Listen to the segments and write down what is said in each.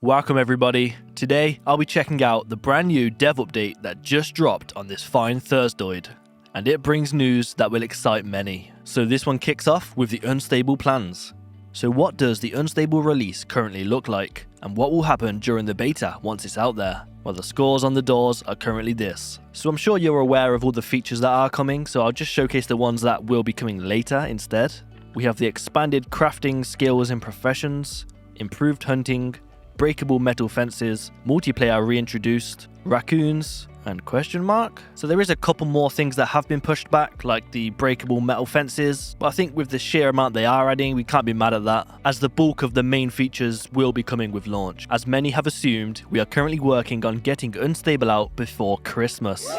Welcome everybody. Today I'll be checking out the brand new dev update that just dropped on this fine Thursdoid. And it brings news that will excite many. So this one kicks off with the unstable plans. So what does the unstable release currently look like? And what will happen during the beta once it's out there? Well, the scores on the doors are currently this. So I'm sure you're aware of all the features that are coming, so I'll just showcase the ones that will be coming later instead. We have the expanded crafting skills and professions, improved hunting, breakable metal fences, multiplayer reintroduced, raccoons, and question mark. So there is a couple more things that have been pushed back, like the breakable metal fences, but I think with the sheer amount they are adding, we can't be mad at that, as the bulk of the main features will be coming with launch. As many have assumed, we are currently working on getting Unstable out before Christmas.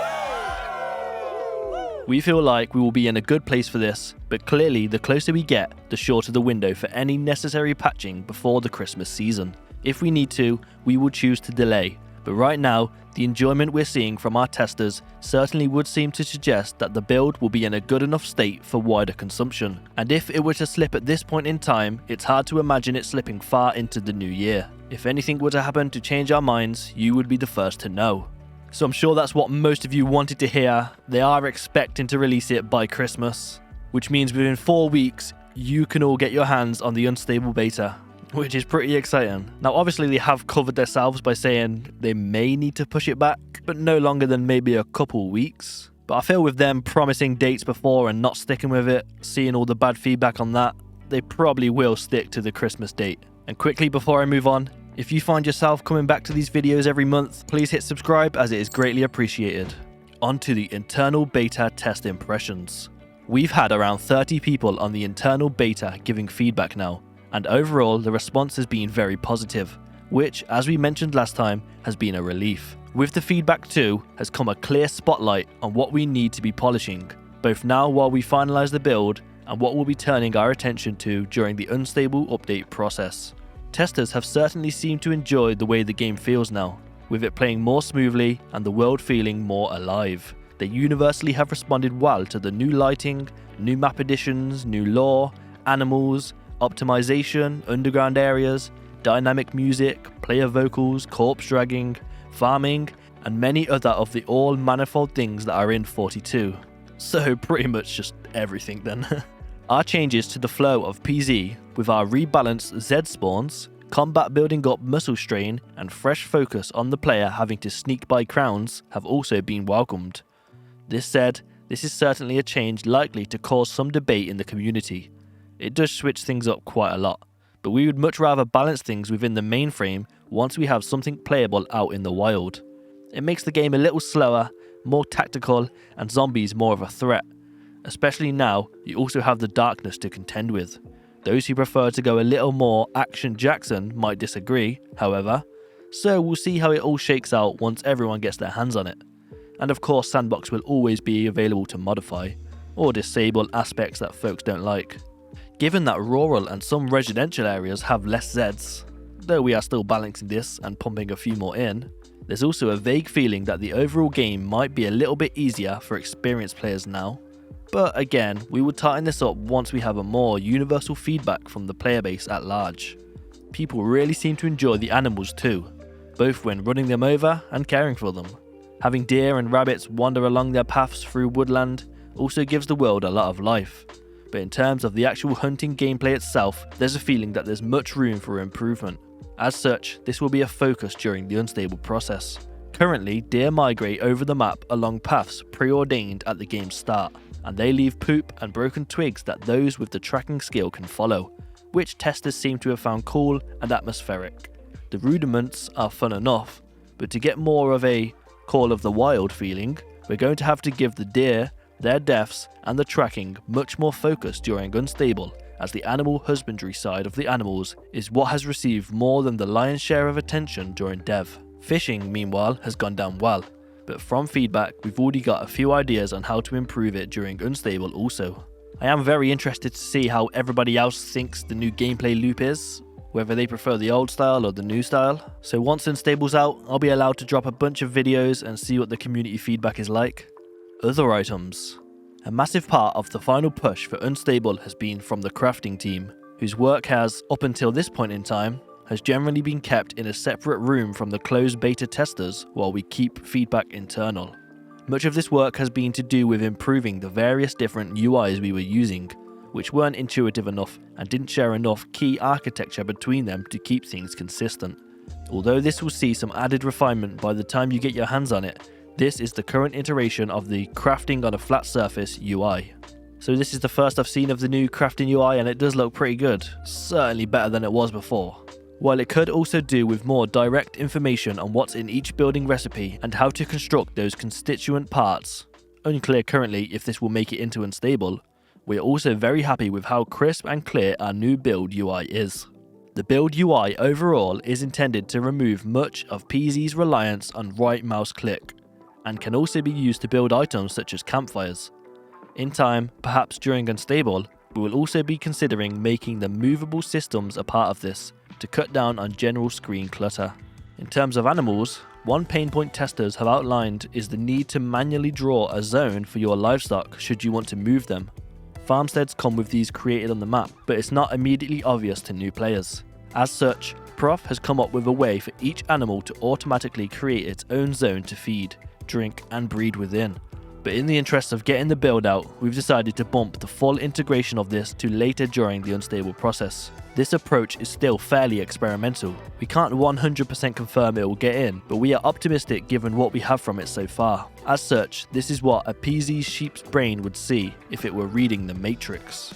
We feel like we will be in a good place for this, but clearly the closer we get, the shorter the window for any necessary patching before the Christmas season. If we need to, we will choose to delay, but right now, the enjoyment we're seeing from our testers certainly would seem to suggest that the build will be in a good enough state for wider consumption. And if it were to slip at this point in time, it's hard to imagine it slipping far into the new year. If anything were to happen to change our minds, you would be the first to know. So I'm sure that's what most of you wanted to hear. They are expecting to release it by Christmas, which means within 4 weeks, you can all get your hands on the unstable beta, which is pretty exciting. Now obviously they have covered themselves by saying they may need to push it back, but no longer than maybe a couple weeks. But I feel with them promising dates before and not sticking with it, seeing all the bad feedback on that, they probably will stick to the Christmas date. And quickly before I move on, if you find yourself coming back to these videos every month, please hit subscribe as it is greatly appreciated. On to the internal beta test impressions. We've had around 30 people on the internal beta giving feedback now, and overall the response has been very positive, which, as we mentioned last time, has been a relief. With the feedback too, has come a clear spotlight on what we need to be polishing, both now while we finalise the build and what we'll be turning our attention to during the unstable update process. Testers have certainly seemed to enjoy the way the game feels now, with it playing more smoothly and the world feeling more alive. They universally have responded well to the new lighting, new map additions, new lore, animals, optimization, underground areas, dynamic music, player vocals, corpse dragging, farming, and many other of the all manifold things that are in 42. So pretty much just everything then. Our changes to the flow of PZ with our rebalanced Z spawns, combat building up muscle strain, and fresh focus on the player having to sneak by crowns have also been welcomed. This said, this is certainly a change likely to cause some debate in the community. It does switch things up quite a lot, but we would much rather balance things within the mainframe once we have something playable out in the wild. It makes the game a little slower, more tactical, and zombies more of a threat. Especially now, you also have the darkness to contend with. Those who prefer to go a little more Action Jackson might disagree, however, so we'll see how it all shakes out once everyone gets their hands on it. And of course, Sandbox will always be available to modify, or disable aspects that folks don't like. Given that rural and some residential areas have less Zs, though we are still balancing this and pumping a few more in, there's also a vague feeling that the overall game might be a little bit easier for experienced players now. But again, we will tighten this up once we have a more universal feedback from the player base at large. People really seem to enjoy the animals too, both when running them over and caring for them. Having deer and rabbits wander along their paths through woodland also gives the world a lot of life. But in terms of the actual hunting gameplay itself, there's a feeling that there's much room for improvement. As such, this will be a focus during the unstable process. Currently, deer migrate over the map along paths preordained at the game's start, and they leave poop and broken twigs that those with the tracking skill can follow, which testers seem to have found cool and atmospheric. The rudiments are fun enough, but to get more of a Call of the Wild feeling, we're going to have to give the deer, their deaths, and the tracking much more focus during unstable, as the animal husbandry side of the animals is what has received more than the lion's share of attention during dev. Fishing, meanwhile, has gone down well, but from feedback we've already got a few ideas on how to improve it during unstable also. I am very interested to see how everybody else thinks the new gameplay loop is, whether they prefer the old style or the new style. So once unstable's out, I'll be allowed to drop a bunch of videos and see what the community feedback is like. Other items. A massive part of the final push for unstable has been from the crafting team, whose work has, up until this point in time, has generally been kept in a separate room from the closed beta testers while we keep feedback internal. Much of this work has been to do with improving the various different UIs we were using, which weren't intuitive enough and didn't share enough key architecture between them to keep things consistent. Although this will see some added refinement by the time you get your hands on it, this is the current iteration of the crafting on a flat surface UI. So this is the first I've seen of the new crafting UI and it does look pretty good, certainly better than it was before. While it could also do with more direct information on what's in each building recipe and how to construct those constituent parts, unclear currently if this will make it into unstable, we are also very happy with how crisp and clear our new build UI is. The build UI overall is intended to remove much of PZ's reliance on right mouse click, and can also be used to build items such as campfires. In time, perhaps during Unstable, we will also be considering making the movable systems a part of this, to cut down on general screen clutter. In terms of animals, one pain point testers have outlined is the need to manually draw a zone for your livestock should you want to move them. Farmsteads come with these created on the map, but it's not immediately obvious to new players. As such, Prof has come up with a way for each animal to automatically create its own zone to feed, drink and breed within. But in the interest of getting the build out, we've decided to bump the full integration of this to later during the Unstable process. This approach is still fairly experimental. We can't 100% confirm it will get in, but we are optimistic given what we have from it so far. As such, this is what a PZ sheep's brain would see if it were reading the Matrix.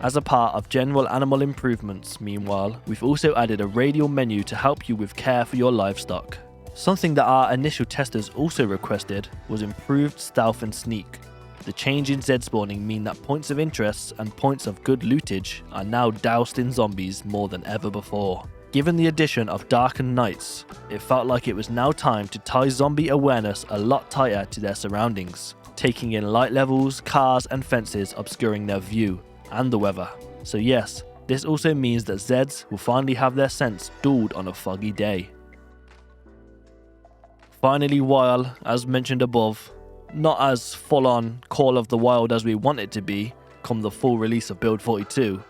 As a part of general animal improvements, meanwhile, we've also added a radial menu to help you with care for your livestock. Something that our initial testers also requested was improved stealth and sneak. The change in Z spawning mean that points of interest and points of good lootage are now doused in zombies more than ever before. Given the addition of darkened nights, it felt like it was now time to tie zombie awareness a lot tighter to their surroundings, taking in light levels, cars and fences obscuring their view, and the weather. So yes, this also means that Zeds will finally have their sense dulled on a foggy day. Finally, while, as mentioned above, not as full-on Call of the Wild as we want it to be, come the full release of Build 42,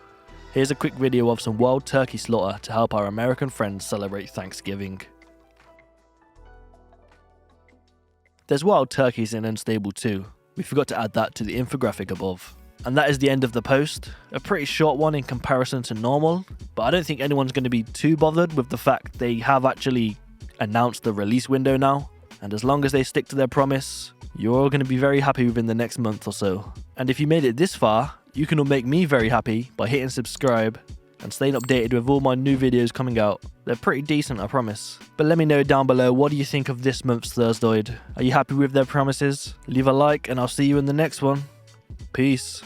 here's a quick video of some wild turkey slaughter to help our American friends celebrate Thanksgiving. There's wild turkeys in Unstable too. We forgot to add that to the infographic above. And that is the end of the post. A pretty short one in comparison to normal, but I don't think anyone's going to be too bothered with the fact they have actually announced the release window now, and as long as they stick to their promise, you're all going to be very happy within the next month or so. And if you made it this far, you can all make me very happy by hitting subscribe and staying updated with all my new videos coming out. They're pretty decent, I promise. But let me know down below, what do you think of this month's Thursdoid? Are you happy with their promises? Leave a like and I'll see you in the next one. Peace.